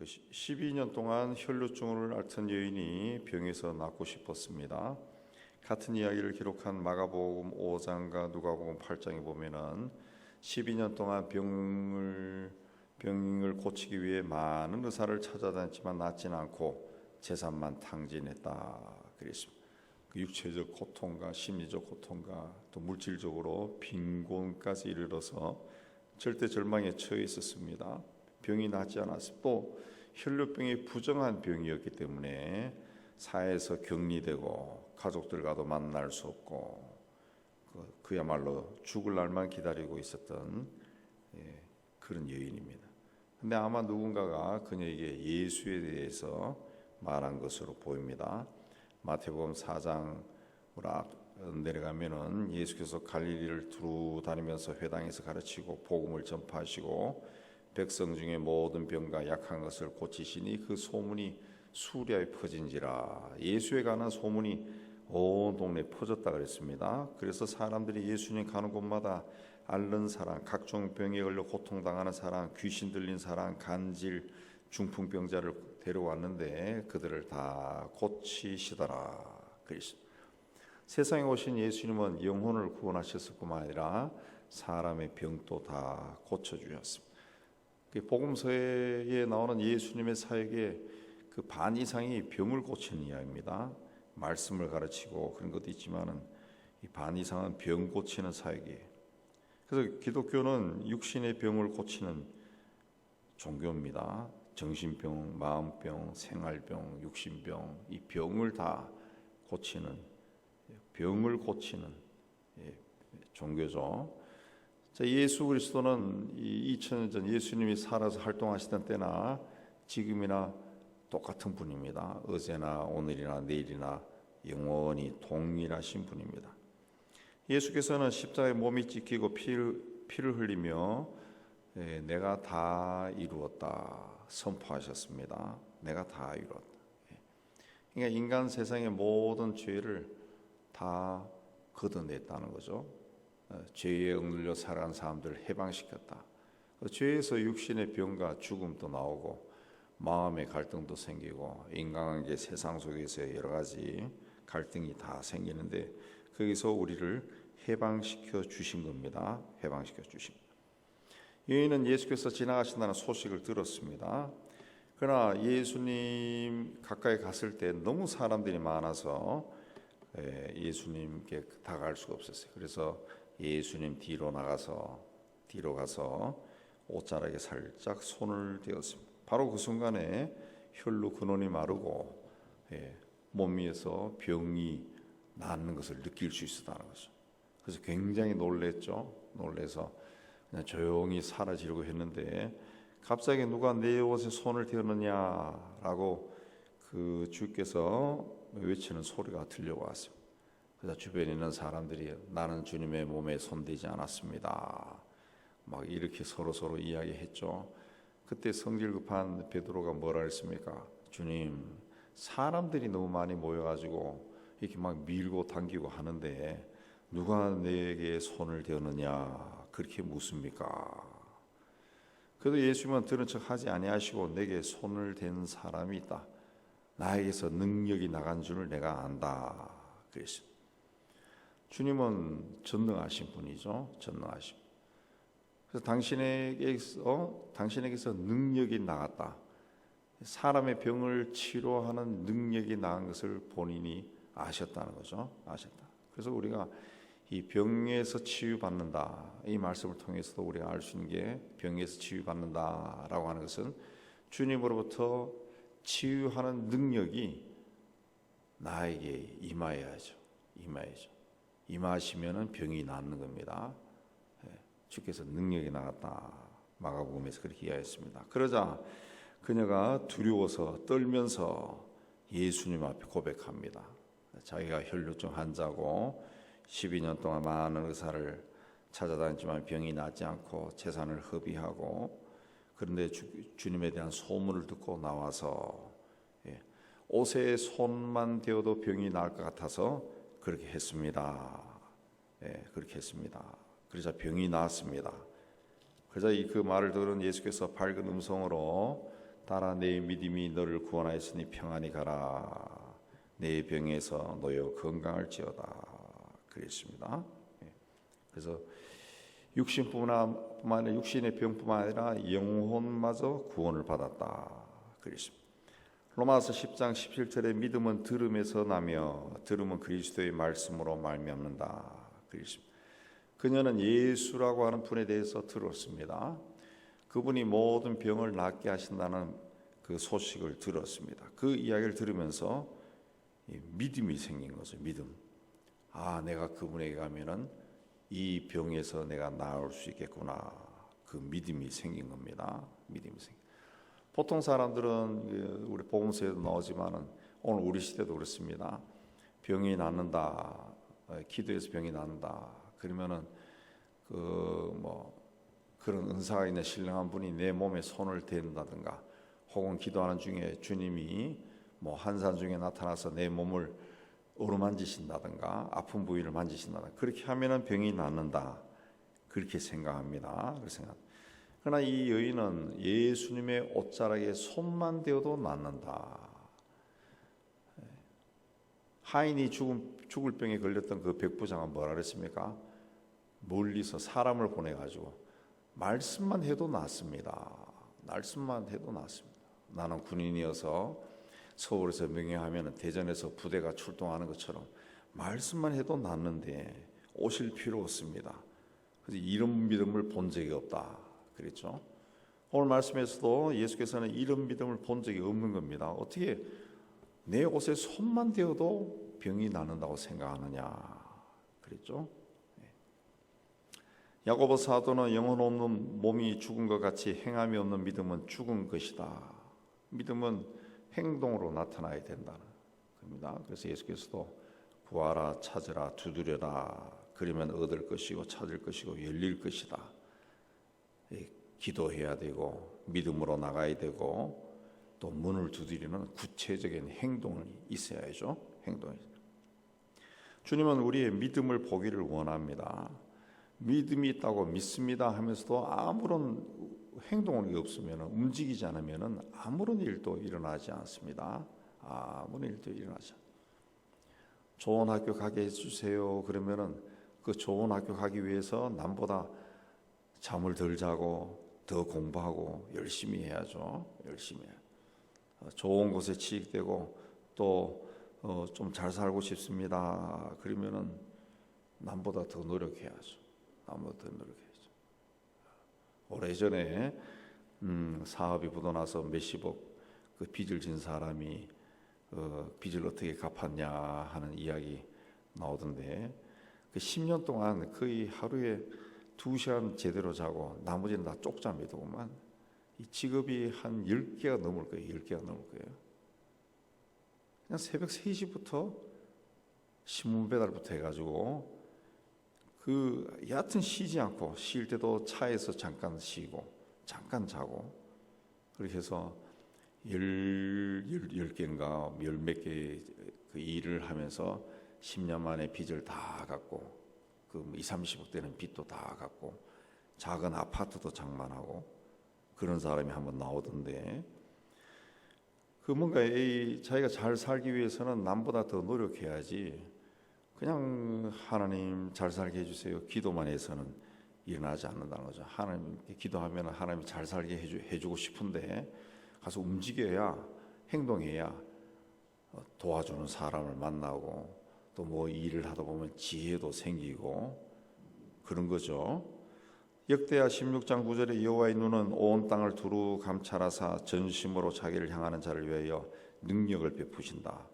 12년 동안 혈루증을 앓던 여인이 병에서 낫고 싶었습니다. 같은 이야기를 기록한 마가복음 5장과 누가복음 8장에 보면은 12년 동안 병을 고치기 위해 많은 의사를 찾아다녔지만 낫지는 않고 재산만 탕진했다 그랬습니다. 그 육체적 고통과 심리적 고통과 또 물질적으로 빈곤까지 이르러서 절대 절망에 처해 있었습니다. 병이 낫지 않았습니다. 또 혈루병이 부정한 병이었기 때문에 사회에서 격리되고 가족들과도 만날 수 없고 그야말로 죽을 날만 기다리고 있었던 그런 여인입니다. 근데 아마 누군가가 그녀에게 예수에 대해서 말한 것으로 보입니다. 마태복음 4장으로 내려가면은 예수께서 갈릴리를 두루 다니면서 회당에서 가르치고 복음을 전파하시고 백성 중에 모든 병과 약한 것을 고치시니 그 소문이 수리하에 퍼진지라. 예수에 관한 소문이 온 동네에 퍼졌다 그랬습니다. 그래서 사람들이 예수님 가는 곳마다 앓는 사람, 각종 병에 걸려 고통당하는 사람, 귀신 들린 사람, 간질, 중풍병자를 데려왔는데 그들을 다 고치시더라 그랬습니다. 세상에 오신 예수님은 영혼을 구원하셨을 뿐만 아니라 사람의 병도 다 고쳐주셨습니다. 복음서에 나오는 예수님의 사역의 그 반 이상이 병을 고치는 이야기입니다. 말씀을 가르치고 그런 것도 있지만은 이 반 이상은 병 고치는 사역이에요. 그래서 기독교는 육신의 병을 고치는 종교입니다. 정신병, 마음병, 생활병, 육신병, 이 병을 다 고치는 종교죠. 예수 그리스도는 2000년 전 예수님이 살아서 활동하시던 때나 지금이나 똑같은 분입니다. 어제나 오늘이나 내일이나 영원히 동일하신 분입니다. 예수께서는 십자가에 몸이 찢기고 피를 흘리며 내가 다 이루었다 선포하셨습니다. 내가 다 이루었다. 그러니까 인간 세상의 모든 죄를 다 걷어냈다는 거죠. 죄에 억눌려 살아간 사람들을 해방시켰다. 죄에서 육신의 병과 죽음도 나오고 마음의 갈등도 생기고 인간관계 세상 속에서 여러 가지 갈등이 다 생기는데 거기서 우리를 해방시켜 주신 겁니다. 해방시켜 주신. 여인은 예수께서 지나가신다는 소식을 들었습니다. 그러나 예수님 가까이 갔을 때 너무 사람들이 많아서 예수님께 다가갈 수가 없었어요. 그래서 예수님 뒤로 가서 옷자락에 살짝 손을 대었습니다. 바로 그 순간에 혈루 근원이 마르고 몸 위에서 병이 낫는 것을 느낄 수 있었다는 거죠. 그래서 굉장히 놀랬죠. 놀래서 그냥 조용히 사라지려고 했는데 갑자기 누가 내 옷에 손을 대었느냐라고 그 주께서 외치는 소리가 들려왔습니다. 그래서 주변에 있는 사람들이 나는 주님의 몸에 손대지 않았습니다. 막 이렇게 서로 이야기했죠. 그때 성질 급한 베드로가 뭐라 했습니까? 주님, 사람들이 너무 많이 모여가지고 이렇게 막 밀고 당기고 하는데 누가 내게 손을 대었느냐 그렇게 묻습니까? 그래도 예수님은 들은 척 하지 아니하시고 내게 손을 댄 사람이 있다. 나에게서 능력이 나간 줄을 내가 안다 그랬습니다. 주님은 전능하신 분이죠. 전능하신. 그래서 당신에게서 능력이 나갔다. 사람의 병을 치료하는 능력이 나간 것을 본인이 아셨다는 거죠. 아셨다. 그래서 우리가 이 병에서 치유받는다. 이 말씀을 통해서도 우리가 알 수 있는 게 병에서 치유받는다라고 하는 것은 주님으로부터 치유하는 능력이 나에게 임하여야죠. 임하시면은 병이 낫는 겁니다. 주께서 능력이 나갔다. 마가복음에서 그렇게 이야기했습니다. 그러자 그녀가 두려워서 떨면서 예수님 앞에 고백합니다. 자기가 혈루증 환자고 12년 동안 많은 의사를 찾아다녔지만 병이 낫지 않고 재산을 허비하고 그런데 주님에 대한 소문을 듣고 나와서 옷에 손만 대어도 병이 나을 것 같아서 그렇게 했습니다. 그렇게 했습니다. 그러자 병이 나았습니다. 그러자 그 말을 들은 예수께서 밝은 음성으로 따라 내 믿음이 너를 구원하였으니 평안히 가라. 내 병에서 놓여 건강할지어다. 그랬습니다. 그래서 육신뿐만 아니라 육신의 병뿐만 아니라 영혼마저 구원을 받았다. 그랬습니다. 로마서 10장 17절에 믿음은 들음에서 나며 들음은 그리스도의 말씀으로 말미암는다. 그랬습니다. 그녀는 예수라고 하는 분에 대해서 들었습니다. 그분이 모든 병을 낫게 하신다는 그 소식을 들었습니다. 그 이야기를 들으면서 믿음이 생긴 거죠. 믿음. 아, 내가 그분에게 가면은 이 병에서 내가 나을 수 있겠구나. 그 믿음이 생긴 겁니다. 믿음이 생긴. 보통 사람들은 우리 복음서에도 나오지만은 오늘 우리 시대도 그렇습니다. 병이 낫는다. 기도해서 병이 낫는다. 그러면은 그런 은사가 있는 신령한 분이 내 몸에 손을 댄다든가, 혹은 기도하는 중에 주님이 한산 중에 나타나서 내 몸을 어루만지신다든가 아픈 부위를 만지신다든가 그렇게 하면은 병이 낫는다. 그렇게 생각합니다. 그러나 이 여인은 예수님의 옷자락에 손만 대어도 낫는다. 하인이 죽을 병에 걸렸던 그 백부장은 뭐라 그랬습니까? 멀리서 사람을 보내가지고 말씀만 해도 낫습니다. 말씀만 해도 낫습니다. 나는 군인이어서 서울에서 명령하면 대전에서 부대가 출동하는 것처럼 말씀만 해도 낫는데 오실 필요 없습니다. 그래서 이런 믿음을 본 적이 없다. 그랬죠. 오늘 말씀에서도 예수께서는 이런 믿음을 본 적이 없는 겁니다. 어떻게 내 옷에 손만 대어도 병이 낫는다고 생각하느냐. 그랬죠. 야고보 사도는 영혼 없는 몸이 죽은 것 같이 행함이 없는 믿음은 죽은 것이다. 믿음은 행동으로 나타나야 된다는 겁니다. 그래서 예수께서도 구하라, 찾으라, 두드려라. 그러면 얻을 것이고 찾을 것이고 열릴 것이다. 기도해야 되고 믿음으로 나가야 되고 또 문을 두드리는 구체적인 행동이 있어야죠. 행동이. 주님은 우리의 믿음을 보기를 원합니다. 믿음이 있다고 믿습니다 하면서도 아무런 행동이 없으면, 움직이지 않으면 아무런 일도 일어나지 않습니다. 아무런 일도 일어나지 않습니다. 좋은 학교 가게 해주세요. 그러면은 그 좋은 학교 가기 위해서 남보다 잠을 덜 자고 더 공부하고 열심히 해야죠. 열심히 해요. 좋은 곳에 취직되고 또 좀 잘 살고 싶습니다. 그러면은 남보다 더 노력해야죠. 남보다 더 노력해야죠. 오래전에 사업이 부도나서 몇십억 그 빚을 진 사람이 빚을 어떻게 갚았냐 하는 이야기 나오던데, 그 10년 동안 거의 하루에 2시간 제대로 자고 나머지는 다 쪽잠이더구만. 이 직업이 한 10개가 넘을 거예요. 10개가 넘을 거예요. 그냥 새벽 3시부터 신문 배달부터 해가지고 여하튼 쉬지 않고, 쉴 때도 차에서 잠깐 쉬고 잠깐 자고, 그렇게 해서 10개인가 10몇 개 그 일을 하면서 10년 만에 빚을 다 갚고, 그 20-30억 되는 빚도 다 갚고, 작은 아파트도 장만하고, 그런 사람이 한번 나오던데, 그 뭔가 자기가 잘 살기 위해서는 남보다 더 노력해야지, 그냥 하나님 잘 살게 해주세요 기도만 해서는 일어나지 않는다는 거죠. 하나님께 기도하면 하나님이 잘 살게 해주고 싶은데 가서 움직여야, 행동해야 도와주는 사람을 만나고 또 뭐 일을 하다 보면 지혜도 생기고 그런 거죠. 역대하 16장 9절에 여호와의 눈은 온 땅을 두루 감찰하사 전심으로 자기를 향하는 자를 위하여 능력을 베푸신다.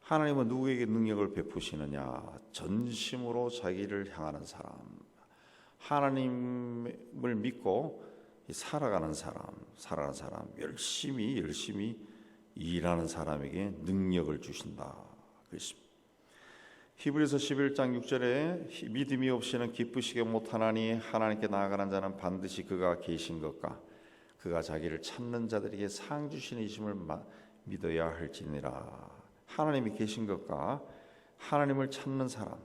하나님은 누구에게 능력을 베푸시느냐? 전심으로 자기를 향하는 사람, 하나님을 믿고 살아가는 사람, 열심히 일하는 사람에게 능력을 주신다. 그렇습니다. 히브리서 11장 6절에 믿음이 없이는 기쁘시게 못하나니 하나님께 나아가는 자는 반드시 그가 계신 것과 그가 자기를 찾는 자들에게 상 주시는 이심을 믿어야 할지니라. 하나님이 계신 것과 하나님을 찾는 사람,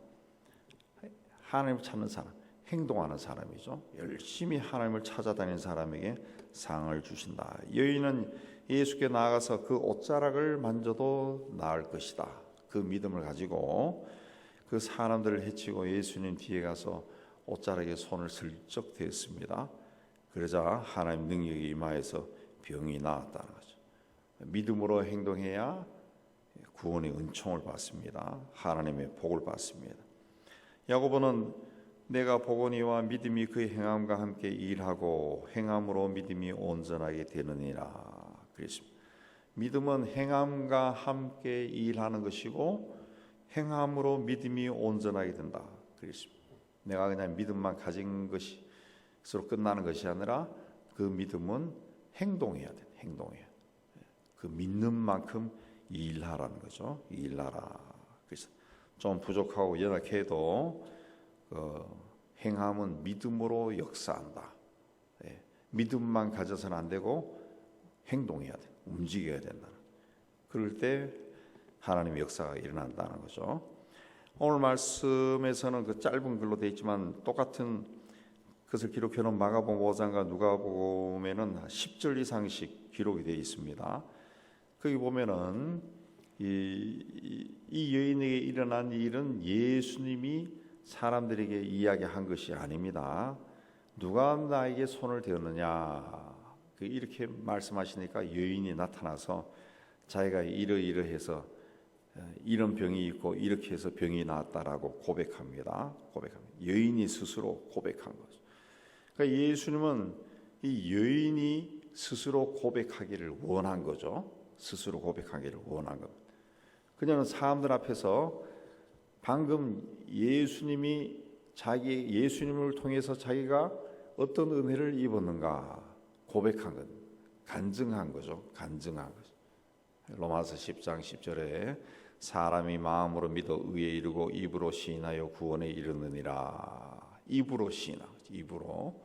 행동하는 사람이죠. 열심히 하나님을 찾아다니는 사람에게 상을 주신다. 여인은 예수께 나아가서 그 옷자락을 만져도 나을 것이다. 그 믿음을 가지고 그 사람들을 해치고 예수님 뒤에 가서 옷자락에 손을 슬쩍 댔습니다. 그러자 하나님 능력이 임하여서 병이 나았다는 거죠. 믿음으로 행동해야 구원의 은총을 받습니다. 하나님의 복을 받습니다. 야고보는 내가 보거니와 믿음이 그 행함과 함께 일하고 행함으로 믿음이 온전하게 되느니라 그랬습니다. 믿음은 행함과 함께 일하는 것이고 행함으로 믿음이 온전하게 된다 그랬습니다. 내가 그냥 믿음만 가진 것으로 끝나는 것이 아니라 그 믿음은 행동해야 돼. 행동해야 돼. 그 믿는 만큼 일하라는 거죠. 일하라. 그래서 좀 부족하고 연약해도 행함은 믿음으로 역사한다. 믿음만 가져서는 안 되고 행동해야 돼. 움직여야 된다. 그럴 때 하나님의 역사가 일어난다는 거죠. 오늘 말씀에서는 그 짧은 글로 되어 있지만 똑같은 것을 기록해 놓은 마가복음 5장과 누가복음에는 10절 이상씩 기록이 되어 있습니다. 거기 보면은 이 여인에게 일어난 일은 예수님이 사람들에게 이야기한 것이 아닙니다. 누가 나에게 손을 대었느냐 이렇게 말씀하시니까 여인이 나타나서 자기가 이러이러해서 이런 병이 있고 이렇게 해서 병이 나았다라고 고백합니다. 여인이 스스로 고백한 거죠. 그러니까 예수님은 이 여인이 스스로 고백하기를 원한 거죠. 스스로 고백하기를 원한 겁니다. 그녀는 사람들 앞에서 방금 예수님을 통해서 자기가 어떤 은혜를 입었는가 고백한 것, 간증한 거죠. 간증한 거죠. 로마서 10장 10절에 사람이 마음으로 믿어 의에 이르고 입으로 시인하여 구원에 이르느니라. 입으로 시인하고 입으로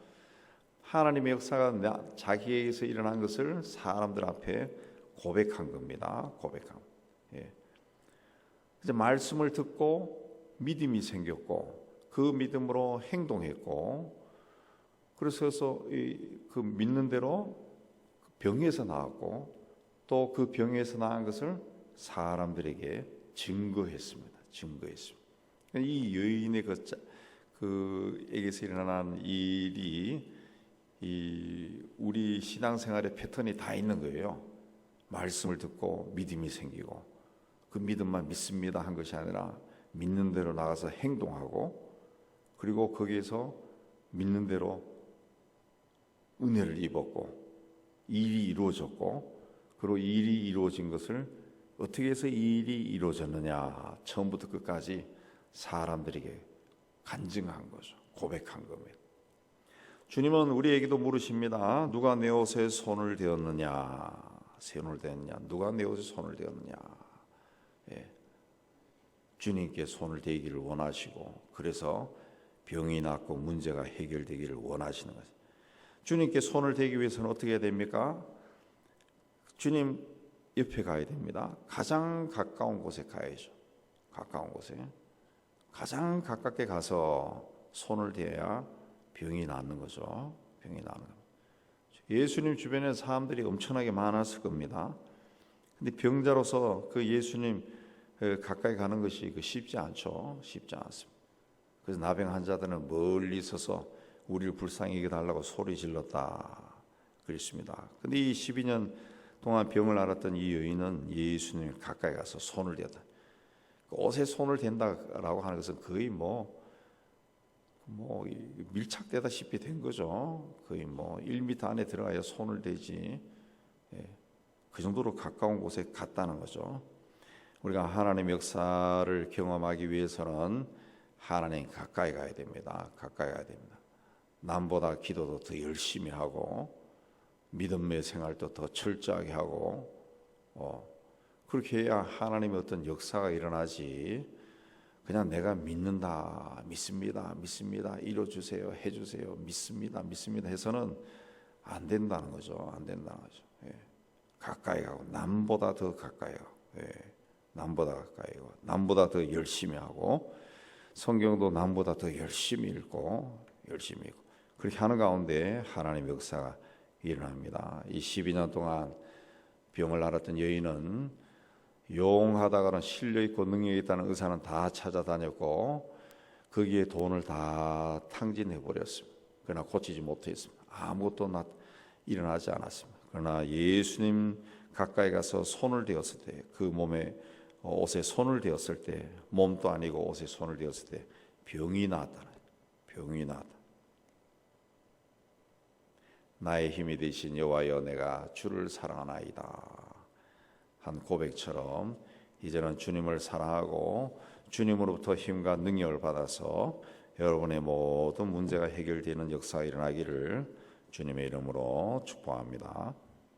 하나님의 역사가 자기에게서 일어난 것을 사람들 앞에 고백한 겁니다. 고백한. 이제 말씀을 듣고 믿음이 생겼고 그 믿음으로 행동했고 그래서 그 믿는 대로 병에서 나왔고 또 그 병에서 나은 것을 사람들에게 증거했습니다. 이 여인의 그에게서 일어난 일이 우리 신앙생활의 패턴이 다 있는 거예요. 말씀을 듣고 믿음이 생기고 그 믿음만 믿습니다 한 것이 아니라 믿는 대로 나가서 행동하고 그리고 거기에서 믿는 대로 은혜를 입었고 일이 이루어졌고 그리고 일이 이루어진 것을 어떻게 해서 이 일이 이루어졌느냐 처음부터 끝까지 사람들에게 간증한 거죠. 고백한 겁니다. 주님은 우리에게도 물으십니다. 누가 내 옷에 손을 대었느냐? 누가 내 옷에 손을 대었느냐? 주님께 손을 대기를 원하시고 그래서 병이 낫고 문제가 해결되기를 원하시는 거죠. 주님께 손을 대기 위해서는 어떻게 해야 됩니까? 주님 옆에 가야 됩니다. 가장 가까운 곳에 가야죠. 가까운 곳에 가장 가깝게 가서 손을 대야 병이 낫는 거죠. 병이 낫는 거죠. 예수님 주변에 사람들이 엄청나게 많았을 겁니다. 근데 병자로서 그 예수님 가까이 가는 것이 쉽지 않죠. 쉽지 않습니다. 그래서 나병 환자들은 멀리 서서 우리를 불쌍히 여겨달라고 소리 질렀다 그랬습니다. 근데 이 12년 동안 병을 앓았던 이 여인은 예수님 가까이 가서 손을 대었다. 옷에 손을 댄다라고 하는 것은 거의 밀착되다시피 된 거죠. 거의 1m 안에 들어가야 손을 대지. 그 정도로 가까운 곳에 갔다는 거죠. 우리가 하나님의 역사를 경험하기 위해서는 하나님 가까이 가야 됩니다. 가까이 가야 됩니다. 남보다 기도도 더 열심히 하고 믿음의 생활도 더 철저하게 하고 그렇게 해야 하나님의 어떤 역사가 일어나지. 그냥 내가 믿는다, 믿습니다, 이뤄주세요, 해주세요, 믿습니다 해서는 안 된다는 거죠. 안 된다는 거죠. 가까이 가고 남보다 더 가까이 가고 남보다 가까이 가고 남보다 더 열심히 하고 성경도 남보다 더 열심히 읽고 열심히 있고 그렇게 하는 가운데 하나님의 역사가 일어납니다. 이 12년 동안 병을 앓았던 여인은 용하다가는 실력 있고 능력 있다는 의사는 다 찾아다녔고 거기에 돈을 다 탕진해 버렸습니다. 그러나 고치지 못했습니다. 아무것도 일어나지 않았습니다. 그러나 예수님 가까이 가서 손을 대었을 때 그 몸에 옷에 손을 대었을 때 몸도 아니고 옷에 손을 대었을 때 병이 나았다. 병이 나았다. 나의 힘이 되신 여호와여 내가 주를 사랑하나이다 한 고백처럼 이제는 주님을 사랑하고 주님으로부터 힘과 능력을 받아서 여러분의 모든 문제가 해결되는 역사가 일어나기를 주님의 이름으로 축복합니다.